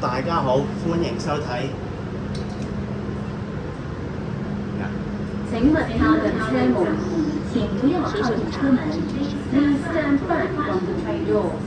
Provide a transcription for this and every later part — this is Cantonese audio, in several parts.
大家好，歡迎收睇。請勿靠近車門，請不要靠近車門。Please stand back from the train doors.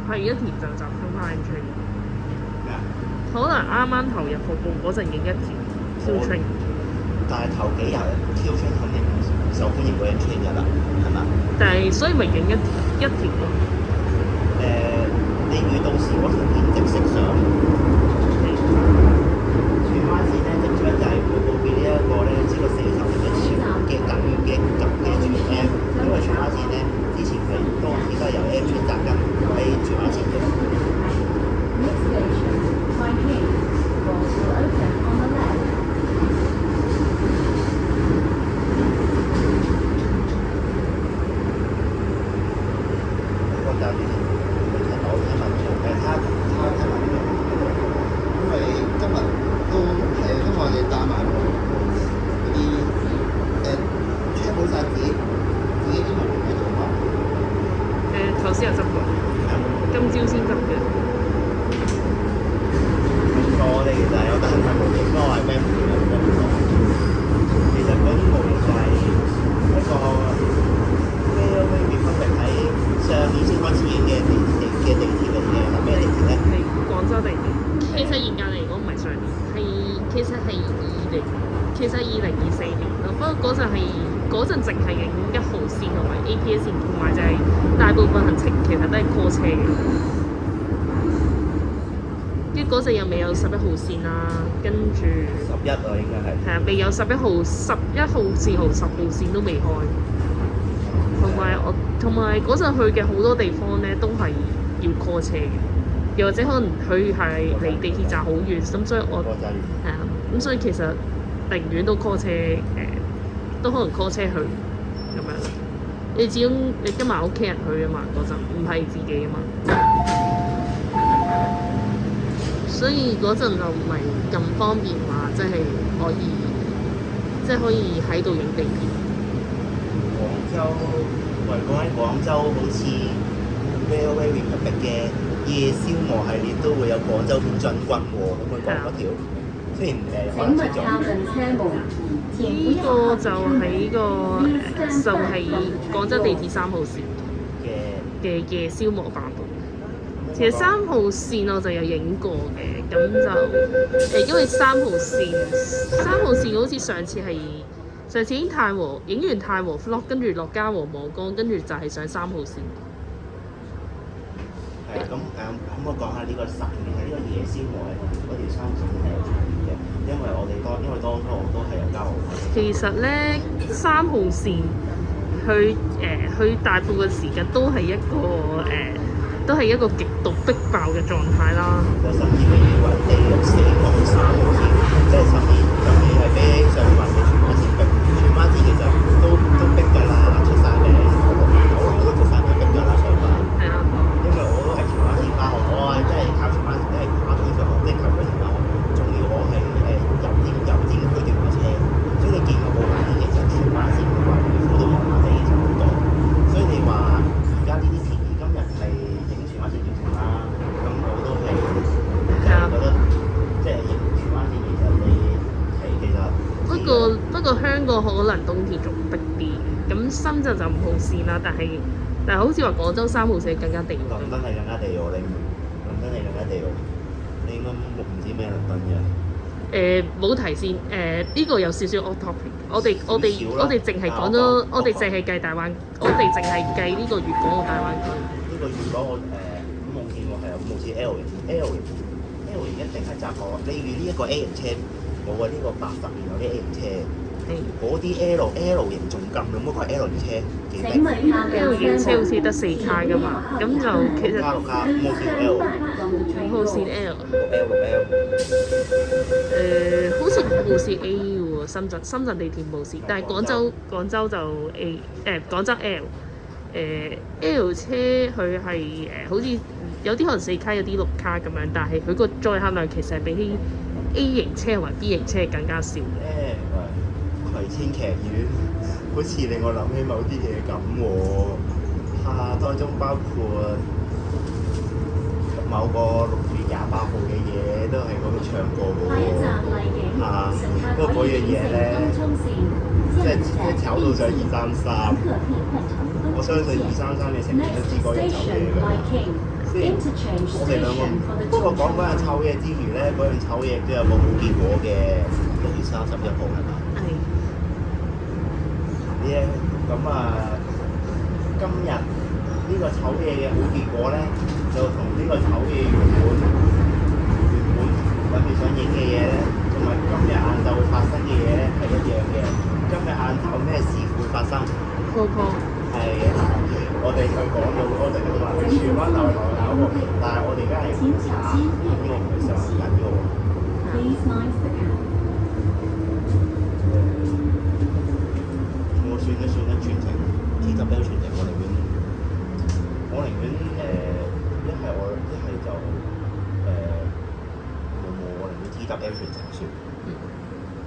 拍完一條就集中翻 train， 可能啱啱投入服務嗰陣影一條 Q train， 但係頭幾日 Q train 肯定受歡迎過 train 嘅啦，係嘛？但係所以咪影一條咯。你會到時嗰條片即色上荃灣線咧，直出就係會報俾呢一個咧，超過40嘅超嘅緊嘅急嘅全 M， 因為荃灣線咧之前佢多時都係由 M train 扎緊喺荃灣線嘅。Next station, Taipei. Doors will open on the left. 個站聽到聽聞做嘅，他聽聞呢度，因為今日都係因為我哋帶埋嗰啲車好晒自己啲文件喺度嘛。頭先有執過，今朝先執嘅。我哋其實有單份模型，不過係咩模型咧？其實嗰啲模型就係一個 Railway Republic 喺上年先開始影嘅地鐵嚟嘅，係咩地鐵咧？係廣州地鐵。其實嚴格嚟講唔係上年，其實係2024年咯。不過嗰陣淨係影1號線同埋 APS 線，同埋就係大部分行程其實都係 call 車嘅。跟住嗰陣又未有11號線啦，跟住11啊，應該係。係啊，未有11號線號10號線都未開。同埋嗰陣去嘅好多地方咧，都係要 call 車嘅，又或者可能佢係離地鐵站好遠，咁所以我係啊，咁所以其實寧願都 call 車都可能 call 車去咁樣。你始終你跟埋屋企人去啊嘛，嗰陣唔係自己啊嘛，所以嗰陣就唔係咁方便話，即係可以喺度影地鐵。講喺廣州，好似 Railway Republic 嘅夜宵幕系列都會有廣州片進軍喎，咁佢講嗰條，雖然可能出咗。呢個就喺就係廣州地鐵3號線嘅夜宵幕版本。其實3號線我就有影過嘅，咁就因為3號線好似上次已經影完太和 vlog， 跟住落嘉禾磨江，跟住就係上3號線。係啊，咁可唔可以講下呢個實其實呢個夜宵我係嗰條三線係有參與嘅，因為當初我都係有交學。其實咧3號線去大部分時間都係一個極度逼爆嘅狀態啦。就甚至未話地獄4個去3號線，即係甚至係比起上環嘅荃灣線逼，荃灣線其實都逼㗎啦，出晒名，我都出晒名逼㗎啦上環。係啊，因為我都係荃灣線返學，我係真係靠荃灣線，真係跨區上學，即係求嗰條返學。仲要我係油尖區段嘅車，所以你見我部眼其實荃灣線同埋匯豐都麻麻地其實好多。所以你話而家呢啲時今日係影荃灣線完成啦，咁我都係覺得即係影荃灣線其實你係其實不過香港可能冬天仲逼啲，咁深圳就5號線啦，但係好似話廣州3號線更加地獄。倫敦係更加地獄，倫敦係更加地獄，你應該唔知咩倫敦嘅。冇提先，呢個有少少 off topic。我哋淨係講咗，我哋淨係計大灣，我哋淨係計呢個粵港澳大灣區。呢個粵港澳5號線喎係啊，5號線 L 型一定係窄過。例如呢一個 A 型車，冇啊，呢個80年有啲 A 型車，嗰啲 L 型仲禁咁，嗰個係 L 型車幾請問下，L 型車好似得4卡噶嘛，咁就其實6卡5號線 L， 5號線 L， L 好似5號線 A 喎，深圳地鐵5號線，但係廣州就 A， 廣州 L。L 車佢係好似有啲可能4卡，有啲6卡咁樣，但係佢個載客量其實係比起 A 型車同埋 B 型車更加少。葵青劇院好似令我諗起某啲嘢咁喎，當中包括某個6月28號嘅嘢都係嗰度唱過嘅喎，不過嗰樣嘢咧，即係炒到上233，我相信233嘅成員都知嗰樣炒嘢㗎。雖然我哋兩個不過講嗰樣炒嘢之餘咧，嗰樣炒嘢都有個好結果嘅6月31號係嘛？係。咁今日呢個炒嘢嘅好結果咧，就同呢個炒嘢原本諗住想影嘅嘢咧，同埋今日晏晝會發生嘅嘢咧係一樣嘅。今日晏晝咩事會發生？係我哋佢講到，我哋話荃灣流流搞喎，但係我哋而家係查緊喎，唔係上緊嘅喎。我算一算全程TWL全程，我寧願一係就我寧願TWL全程算。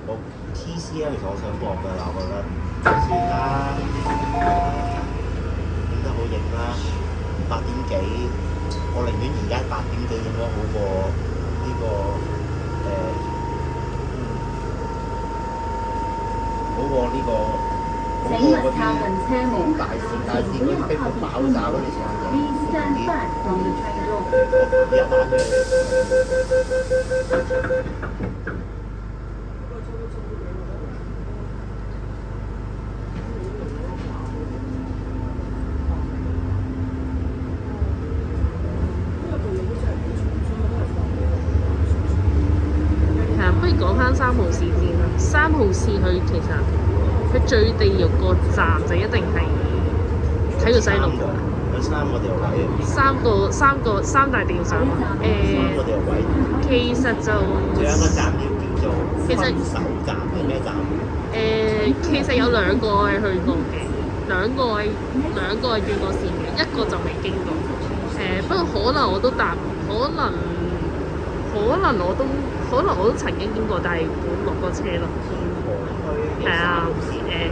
我 TCL 其實我想搏㗎啦，我覺得算啦，影得好型啦，8點幾，我寧願而家8點幾影咗好過呢個好過嗰啲大線嗰啲逼到爆炸嗰啲時間影。而家打嘅。不如講翻3號線先啦。3號線佢最地獄個站就一定係體育西路。有3個條位。三大地獄站。3個條位。其實就仲有一個站叫做分手站，係咩站？其實有2個係去過嘅，兩個係轉過線嘅，一個就未經過。不過可能我都曾經經過，但係冇落過車咯。係啊，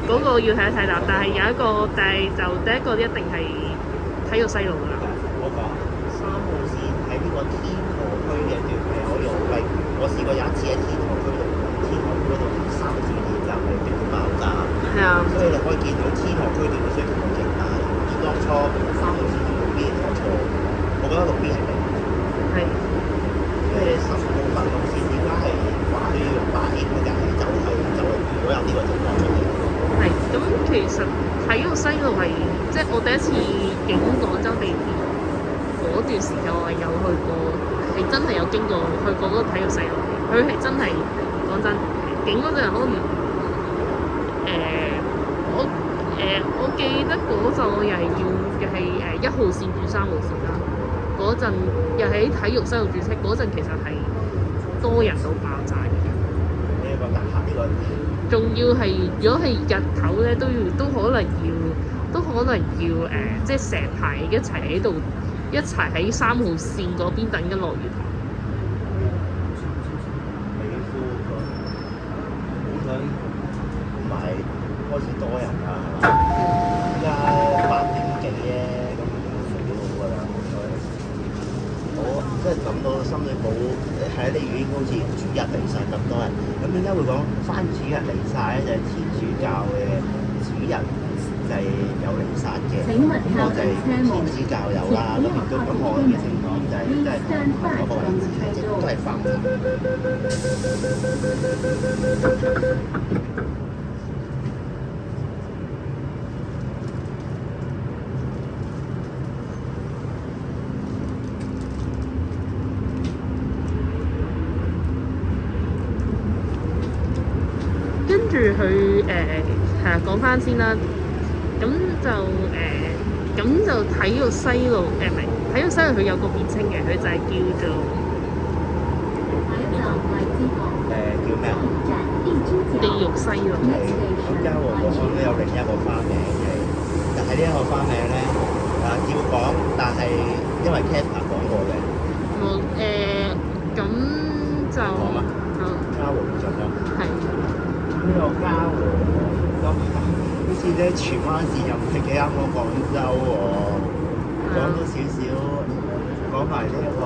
嗰個要睇一睇啦。但係有一個，就第一個一定係體育西路㗎啦。我講3號線喺呢個天河區嘅段係可以好逼。我試過有一次喺天河區度3號線嘅站係逼到爆炸。係啊。所以你可以見到天河區段嘅需求好勁大。而當初3號線同6B係錯，我覺得6B係零。係。因為10號8號線點解係話都要用8A嘅人就係如果有呢個情況出現。係，咁其實體育西路係即係我第一次影廣州地鐵嗰嗰段時間我係有去過，係真係有經過去過嗰個體育西路嘅。佢係真係講真，景嗰陣可能我記得嗰陣我又係1號線轉3號線啦。嗰陣又喺體育西路轉車，嗰陣其實係多人到爆炸嘅。呢一個大廈呢個，仲要係如果係日頭咧，都可能要即係成排一齊喺度，一齊喺3號線嗰邊等緊落雨堂。美孚個好想同埋開始多人啦，係嘛？依家8點幾啫，咁幾好㗎啦，好彩。我真係諗到深水埗喺利園好似主日嚟晒咁多人，咁點解會講翻主日嚟晒咧？就係天主教嘅主日就係有彌撒嘅，咁我就係天主教友啦。咁亦都咁我嘅情況就係真係同嗰個位置係都係翻學。跟住佢係啊，講翻先啦。咁就體育西路唔係體育西路，佢有個別稱嘅，佢就係叫做叫咩啊？地獄西路。咁嘉禾嗰個都有另一個花名嘅，但係呢一個花名咧照講，但係因為 Kepler 講過嘅。咁就講啊，嘉禾就講。係呢個嘉禾咁好似咧荃灣線又唔係幾啱我廣州喎，講咗少少，講埋呢一個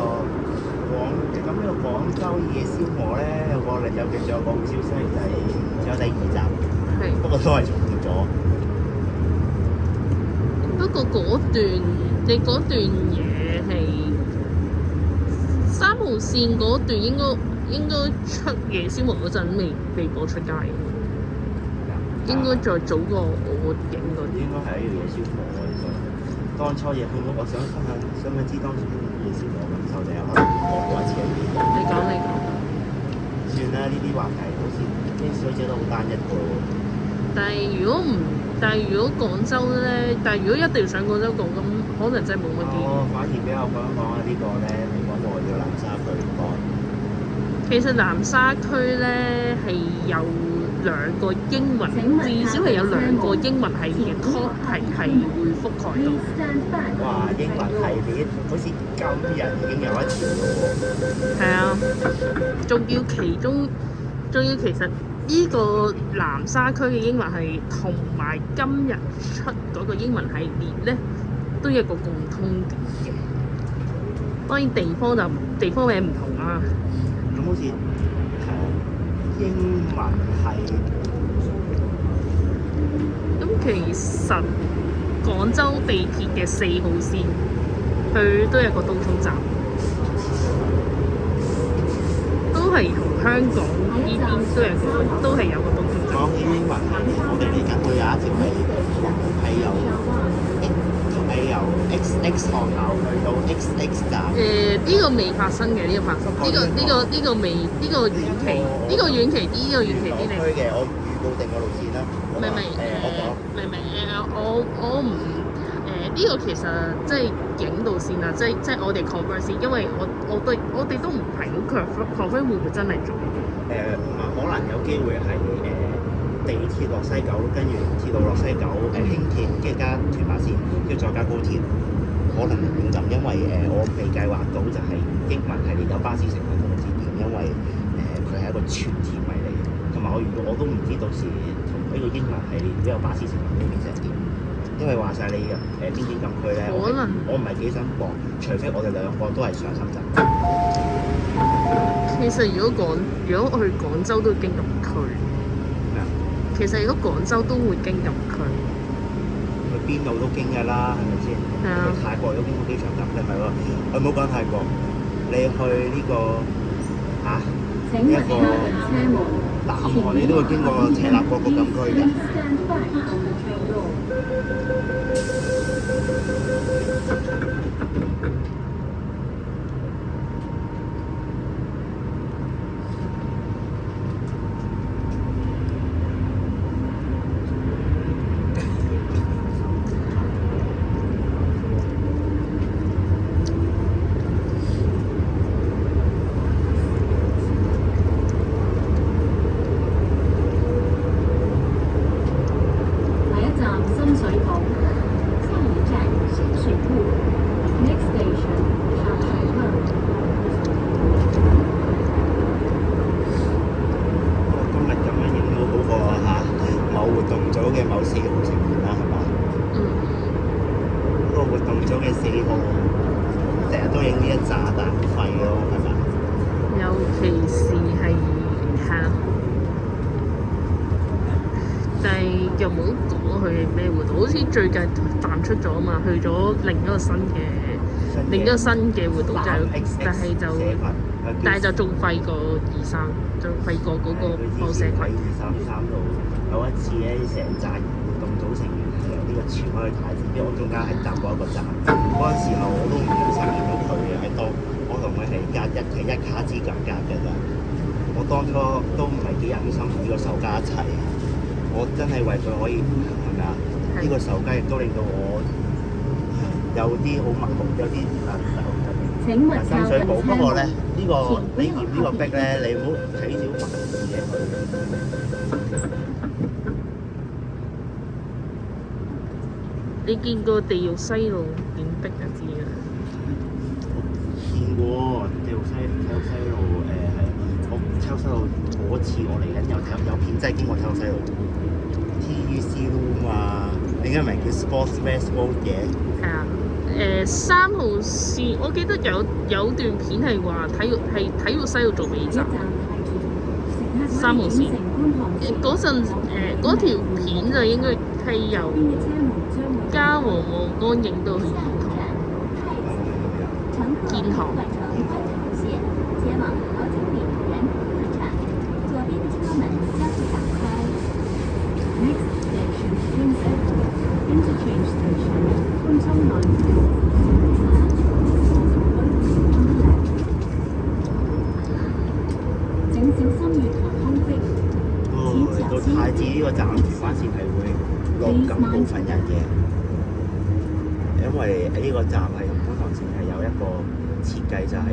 咁呢個廣州夜宵鵝咧，有個另有嘅，仲有個好消息就係仲有第2集，係。不過都係重疊咗。不過你嗰段嘢係3號線嗰段應該出夜宵鵝嗰陣未播出街嘅，應該再早過我影嗰啲。應該係一樣夜宵鵝喎。當初夜宵鵝，我想知當初夜宵鵝感受定係可能講過一次嘅。你講。算啦，呢啲話題好似啲小姐都好單一個喎。但係如果廣州咧，如果一定要上廣州講，咁可能真係冇乜機會。反而比較講一講呢個咧，你講到叫南沙區講。其實南沙區咧係有2個英文，至少係有2個英文系列嘅 code 係會覆蓋到。哇！英文系列好似今日已經有1條咯喎。係啊，仲要其實呢個南沙區嘅英文系同埋今日出嗰個英文系列咧，都有一個共通點嘅。當然地方名唔同啦。咁好似英文係咁其實廣州地鐵嘅4號線，佢都有個東涌站，都係同香港呢邊都係有個東涌站。講起英文系列，我哋嚟緊會有一條係由 XX 學校去到 XX 站。呢個未發生嘅，呢個遠期啲你。區嘅，我預告定個路線啦。我唔呢個其實即係影到先啦，即係我哋 confirm 先，因為我哋都唔係好 confirm 會唔會真係做。可能有機會係地鐵落西九，跟住鐵路落西九，輕鐵跟住加屯馬線，跟住再加高鐵，可能唔咁，因為我未計劃到就係英文系列有巴士乘客同節點，因為佢係一個全鐵迷嚟嘅，同埋我都唔知到時同呢個英文系列都有巴士乘客會變成點，因為話晒你邊境禁區咧，我唔係幾想播，除非我哋2個都係上深圳。其實如果去廣州都會經禁區。其實如果廣州都會經禁區，去邊度都經㗎啦，係咪先？去泰國都經過機場㗎，你係喎。我唔好講泰國，你去呢個一個南韓，你都會經過赤鱲角個禁區㗎。又冇講佢咩活動，好似最近淡出咗啊嘛，去咗另一個新嘅活動但係就仲廢過23，仲廢過嗰個報社群。233度有一次咧，成扎活動組成員係由呢個傳開去太子，因為我中間係搭過一個站，嗰陣時候我都唔小心見到佢嘅喺度，我同佢係一卡之隔嘅咋。我當初都唔係幾忍心同呢個售家一齊，我真係為佢可以係咪啊？呢個售家亦都令到我有啲好麻木，有啲請勿深靠近水埗。不過咧，車呢個你嫌呢個逼咧，你唔好睇少文字嘅佢。你見過地獄西路點逼就知啦。見過地獄西路係我體育西路嗰次我嚟緊有片真係經過體育西路 TUC Room 啊，點解唔係叫 Sports West Road 嘅？係啊。3號線，我記得有段片係話體育西路做尾站。3號線嗰陣嗰條片就應該係由嘉禾皇崗影到去建行。前往好景里人客站，左边的车门加速打开。Next station Prince Edward Interchange Station, Kwun Tong Line. 請小心月台空隙。到太子呢個站荃灣線係會落緊部分人嘅，因為呢個站係同觀塘線係有一個設計就係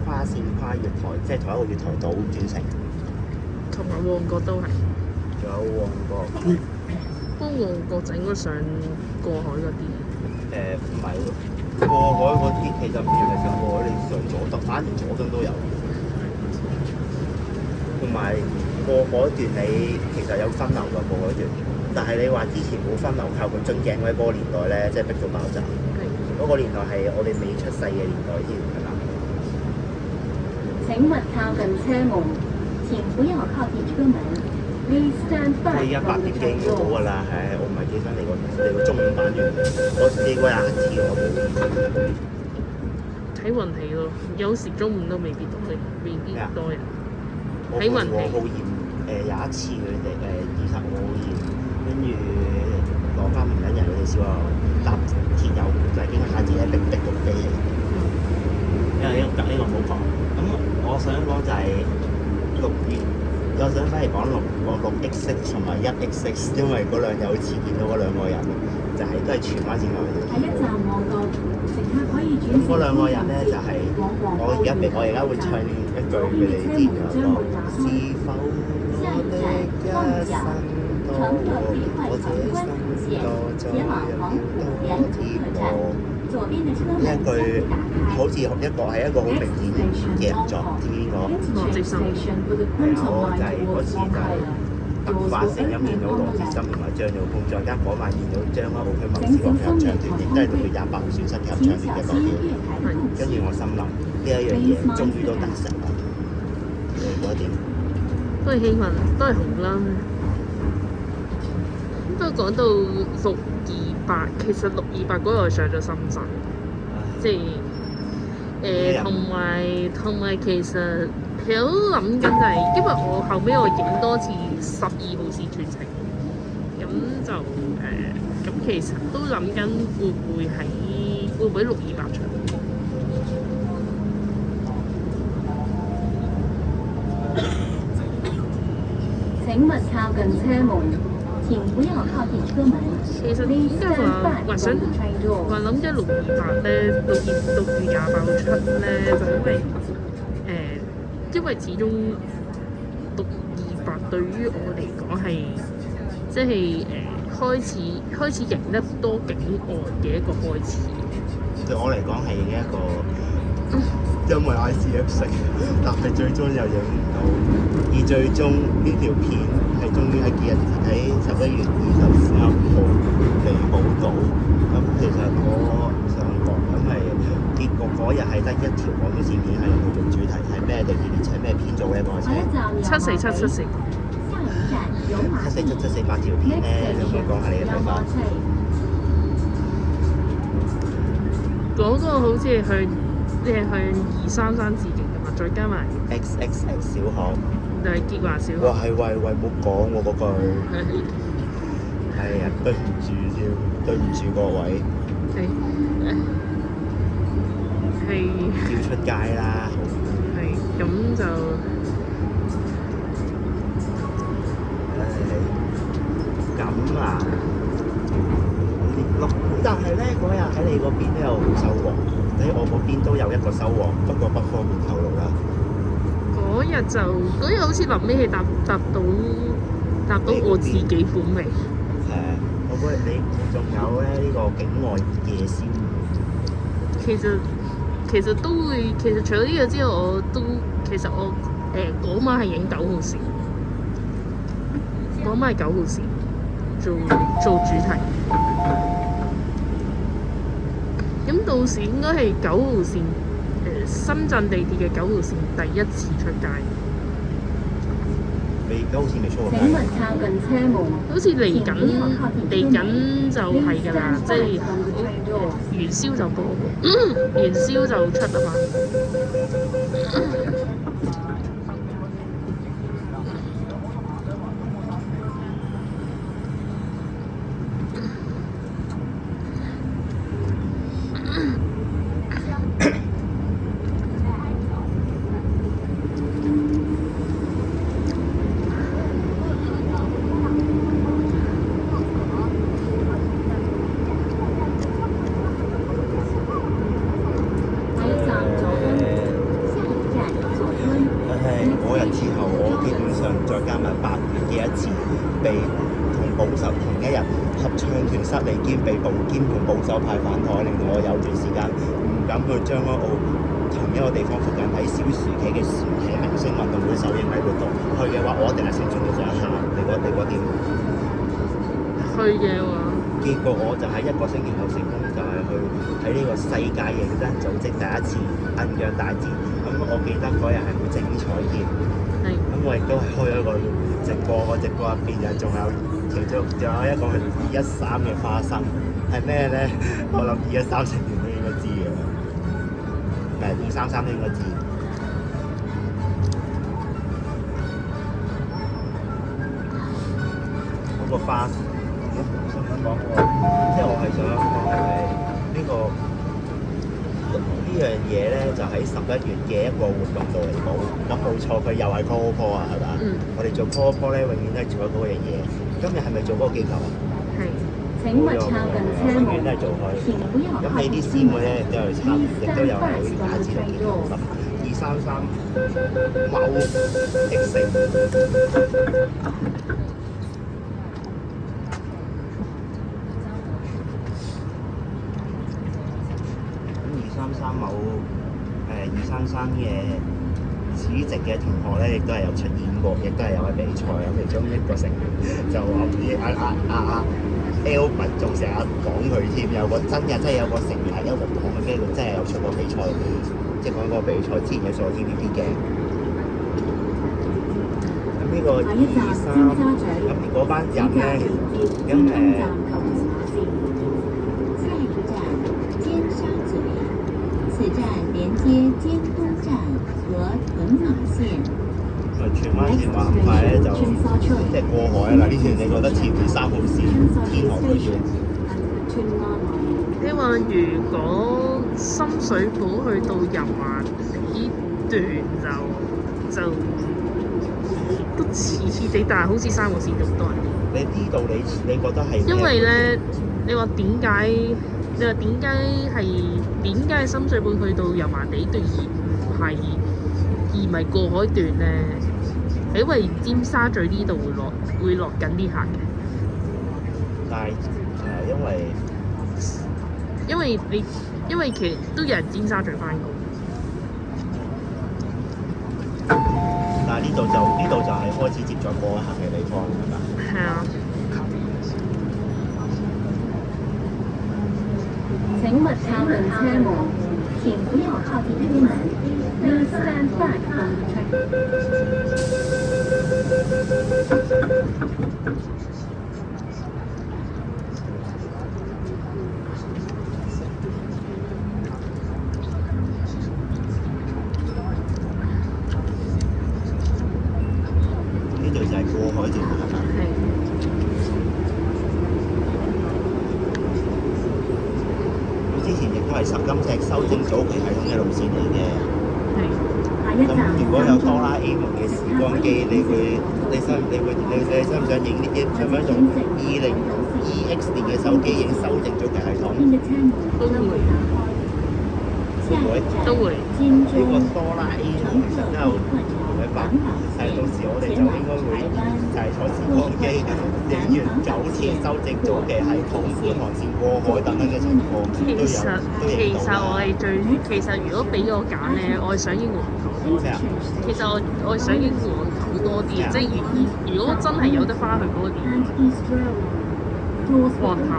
跨線跨月台，即係同一個月台島轉乘。同埋旺角都係。仲有旺角。不過旺角就應該上過海嗰啲。唔係喎，過海嗰啲其實唔要係上過海，你上佐敦，反而佐敦都有。同埋過海段你其實有分流㗎過海段，但係你話之前冇分流，靠個樽頸位嗰個年代咧，即係逼到爆炸。嗰個年代係我哋未出世嘅年代添，係嘛？請勿靠近車門，請不要靠近車門。Please stand 你 back 而家8 from the 點幾 train 已經好 door. 㗎啦，我唔係幾想嚟個中午版段，我試過廿一次我冇。睇運氣咯，有時中午都未必多人。睇運氣。好嚴有一次佢哋20號好嚴，跟住攞翻唔緊人，佢哋試過搭鐵油就係經過太子咧，逼到飛起。因為呢個唔好講。咁我想講就係6月，我想反而講6X6 同埋1X6，因為嗰兩有次見到嗰兩個人，就係都係荃灣線來嘅。下一站旺角，乘客可以轉乘嗰兩個人咧就係我而家會唱一句俾你知嘅咯。是否我的一生多我這生多在入多天過？呢一句好似一個係一個好明顯嘅人作之個。羅志森。我就係嗰次就係突發性咁見到羅志森同埋張玉峰，再加嗰晚見到張學友佢某時個合唱團，亦都係6月28號選新嘅合唱團嘅代表。跟住我心諗呢一樣嘢終於都達成啦。你覺得點？都係興奮，都係紅啦。不過講到628，其實628嗰日上咗深圳，即係同埋其實有諗緊就係，因為我後尾我影多次12號線全程，咁就咁其實都諗緊會唔會628場？請勿靠近車門，請不要靠近車門。其實應該話想諗緊628咧，6月28號出咧，就因為始終628對於我嚟講係即係開始影得多境外嘅一個開始。對我嚟講係一個，因為 ICF 成，但係最終又影唔到，而最終呢條片係終於喺11月23號嚟補到。咁其實我想講，因為結局嗰日係得一條廣東線片係去做主題，係咩地鐵列車咩編組嘅一個車。74774。下一站747、748條片咧，你可唔可以講下你嘅睇法？嗰個好似係向233致敬㗎嘛，再加埋 XXX 小學，就係傑華小學。哇係喂，唔好講喎嗰句，係啊，對唔住添，對唔住各位，係要出街啦，係咁就咁啊，但係咧嗰日喺你嗰邊都有收穫，喺我嗰邊都有一個收穫，不過不方便透露啦。嗰日好似臨尾係搭到我自己本嚟。我嗰日你仲有咧呢個境外夜宵。其實都會，其實除咗呢個之外，我嗰晚係影9號線，嗰晚係9號線做主題。咁到時應該係9號線，深圳地鐵嘅9號線第一次出街。9號線未出過街。請勿靠近車門。好似嚟緊就係㗎啦，即係元宵就播，元宵就出啊嘛。嗰日之後，我基本上再加埋8月嘅一次被同保守同一日合唱團失利兼被捕兼同保守派反台，令到我有段時間唔敢去將軍澳同一個地方附近睇小薯茄嘅薯茄明星運動會首映禮活動。去嘅話，我一定係成全到上一下。你嗰點？去嘅話，結果我就喺1個星期後成功就係去睇呢個世界認真組織第一次銀樣大戰。咁我記得嗰日係好精彩添。咁我亦都係開咗個直播，個直播入邊仲有一個213嘅花生，係咩咧？我諗213成員都應該知嘅，唔係233都應該知。嗰個花生，想講即係我係想講呢個。呢樣嘢咧就喺11月嘅一個活動度嚟講，咁冇錯，佢又係 call call 啊，係嘛？我哋做 call call 咧，永遠都係做嗰樣嘢。今日係咪做嗰個機構啊？係。請勿靠近車門。永遠都係做開。咁你啲師妹咧都有參與，亦都有喺假設度見到。咁233某 X。某233嘅主席嘅同學咧，亦都係有出現過，亦都係有喺比賽。咁其中一個成員就話唔知Albert 仲成日講佢添，有個真係有個成員係 Albert 講嘅，佢真係有出過比賽，即係講個比賽之前有上 TVB 嘅。咁呢個23，咁嗰班人咧，咁此站連接監督站和屯馬線。荃灣線話咁快咧就即係過海啦！呢條你覺得似唔似3號線天河區要？你話如果深水埗去到油麻地段就都似地，但係好似3號線咁多人。你呢度你覺得係？因為咧，你話點解深水埗去到油麻地段而唔係過海段咧？係因為尖沙咀呢度會落緊啲客嘅。但係因為其實都有人尖沙咀翻工。但係呢度就係開始接咗過客嘅地方，係咪？係啊。請勿靠近車門，請不要靠近車門。Please stand back from the track. 金石修正早期系統嘅路線嚟嘅。係咁下一站如果有哆啦 A 夢嘅時光機，你想唔想影呢啲？想唔想用20EX 年嘅手機影修正早期系統？邊嘅車門將會打開。下一站都會。金呢個鐘哆啦 A 夢乘其實客都有換乘同佢發，南港係到時我哋線，就前往應該會台灣。就係坐時光機影完九鐵修正早期系統、觀塘線過海等等嘅情況都有都影到我啦。係其實如果俾我揀咧，我係想影皇頭。咩啊？其實我係想影皇頭多啲，即係如果真係有得翻去嗰個年代，皇頭。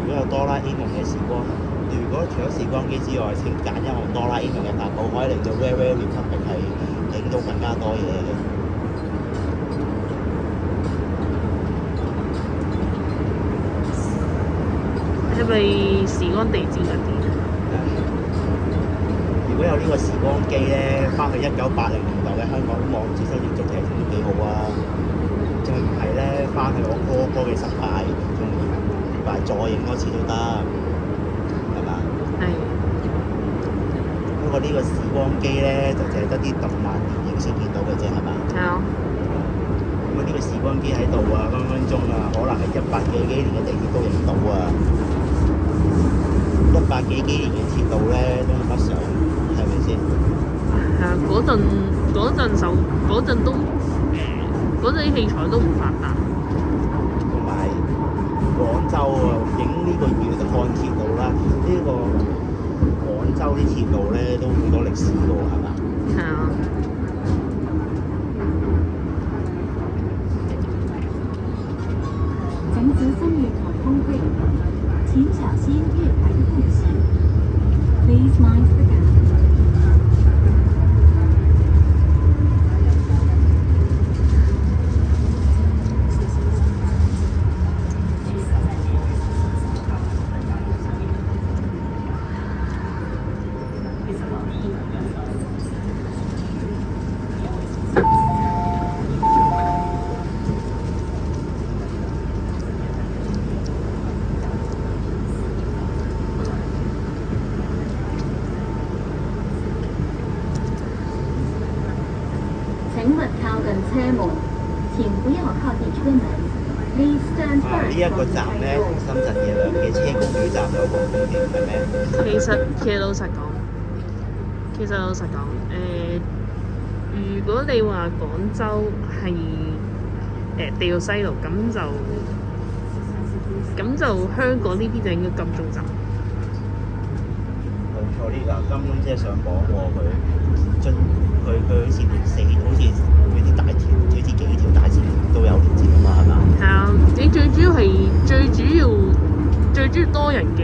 如果有哆啦 A 夢嘅時光，如果除咗時光機之外，請揀一項哆啦 A 夢嘅特步，可以令到 Very Very Republic 係影到更加多嘢嘅。係咪時光地氈嗰啲？如果有呢個時光機咧，翻去1980年代嘅香港望住修正早期都幾好啊！仲唔係咧，翻去我哥嘅失敗，仲唔係再影多次都得，係嘛？係。不過呢個時光機咧，就淨係得啲動漫電影先見到嘅啫，係嘛？係啊。如果呢個時光機喺度啊，分分鐘啊，可能係100幾年嘅地鐵都影到啊！100幾年嘅鐵路咧都冇乜上，係咪先？係啊，嗰陣都嗰陣啲器材都唔發達。同埋廣州啊，影呢個粵漢鐵路啦，呢個廣州啲鐵路咧都好多歷史㗎喎，係嘛？係啊。乘坐3月台風區，請小心月台的空隙。Please mind the gap。請勿靠近車門，請不要靠近車門。Please stand 呢 first 一個站咧，同深圳嘅兩嘅車公廟站有個共點係咩？其實老實講，如果你話廣州係地道西路，咁就香港呢邊就應該金鐘站。冇錯，呢個金鐘即係上榜喎，佢好似連好似佢啲大條，好似幾條大線都有連接啊嘛，係嘛？係啊，你最主要多人嘅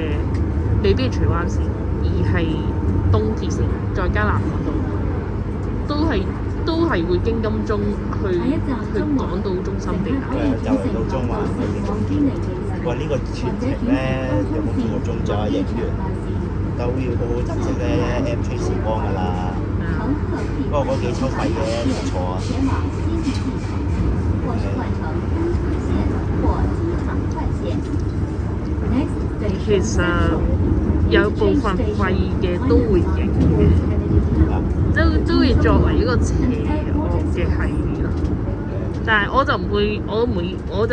未必係荃灣線，而係東鐵線，再加南港島，都係會經金鐘去港島中心地下。就嚟到中環嗰邊。喂，呢個全程咧有冇半個鐘再影完？都要好好珍惜咧 M3 時光㗎啦。不過嗰幾抽費嘅唔錯啊。其實有部分廢嘅都會影嘅，都會作為一個邪惡嘅系列咯。但係我就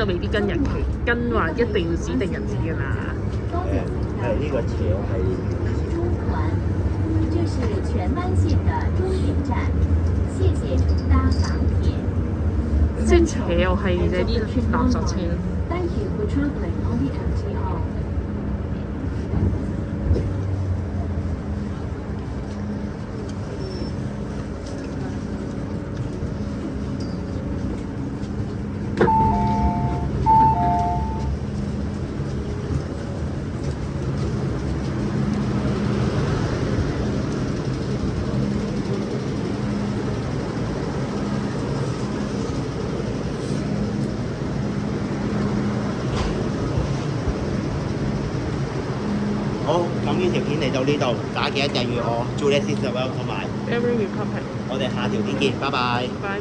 未必跟日期，跟話一定要指定日子㗎啦。係呢個邪惡系列。這是荃灣線的終點站，謝謝乘搭港鐵。即係邪惡系列就係啲垃圾車。Thank you for traveling on the MTR。好，咁呢條片嚟到呢度，大家記得訂閱我，Julius Isabel 同埋 Every Republic。我哋下條片見，拜拜。拜。